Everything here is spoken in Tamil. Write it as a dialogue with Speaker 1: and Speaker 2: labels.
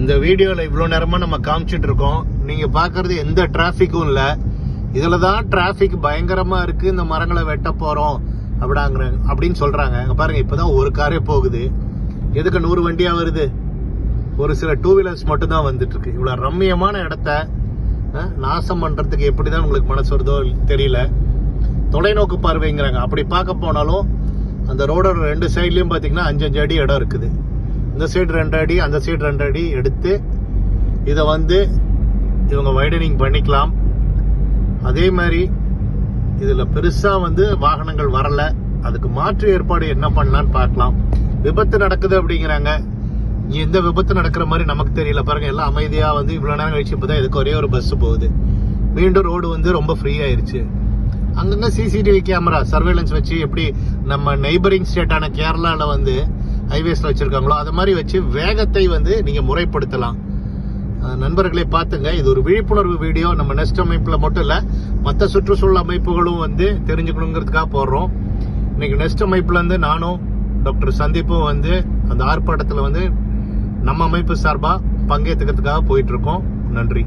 Speaker 1: இந்த வீடியோல இவ்வளவு நேரமா நம்ம காமிச்சிட்டு இருக்கோம். நீங்க பாக்குறது எந்த டிராபிக்கும் இல்ல. இதுலதான் டிராபிக் பயங்கரமா இருக்கு. இந்த மரங்களை வெட்ட போறோம் அப்படின்னு சொல்றாங்க. பாருங்க, இப்பதான் ஒரு காரே போகுது. எதுக்கு 100 வண்டியா வருது? ஒரு சில 2 வீலர்ஸ் மட்டும் தான் வந்துட்டு இருக்கு. இவ்வளவு ரம்மியமான இடத்த நாசம் பண்றதுக்கு எப்படிதான் உங்களுக்கு மனசு வருதோ தெரியல. தொலைநோக்கு பார்வைங்கிறாங்க. அப்படி பார்க்க போனாலும் அந்த ரோடோட 2 சைட்லயும் பாத்தீங்கன்னா 5-5 அடி இடம் இருக்குது. இந்த சைடு 2 அடி, அந்த சைடு 2 அடி எடுத்து இதை இவங்க வைடனிங் பண்ணிக்கலாம். அதே மாதிரி இதுல பெருசா வாகனங்கள் வரல. அதுக்கு மாற்று ஏற்பாடு என்ன பண்ணலான்னு பார்க்கலாம். விபத்து நடக்குது அப்படிங்கிறாங்க. எந்த விபத்து நடக்கிற மாதிரி நமக்கு தெரியல. பாருங்க, எல்லாம் அமைதியா இவ்வளவு நேரம் கழிச்சு இப்பதான் இதுக்கு ஒரே ஒரு பஸ் போகுது. மீண்டும் ரோடு ரொம்ப ஃப்ரீ ஆயிருச்சு. அங்கங்க சிசிடிவி கேமரா சர்வேலன்ஸ் வச்சு எப்படி நம்ம நெய்பரிங் ஸ்டேட்டான கேரளால ஹைவேஸ்ல வச்சிருக்காங்களோ அது மாதிரி வச்சு வேகத்தை நீங்க முறைப்படுத்தலாம். நண்பர்களை பார்த்துங்க. இது ஒரு விழிப்புணர்வு வீடியோ. நம்ம நெஸ்ட் அமைப்புல மட்டும் இல்ல, மற்ற சுற்றுச்சூழல் அமைப்புகளும் தெரிஞ்சுக்கணுங்கிறதுக்காக போடுறோம். இன்னைக்கு நெஸ்ட் அமைப்புல நானும் டாக்டர் சந்தீப்பும் அந்த ஆர்ப்பாட்டத்துல நம்ம அமைப்பு சார்பா பங்கேற்றுக்கிறதுக்காக போயிட்டு இருக்கோம். நன்றி.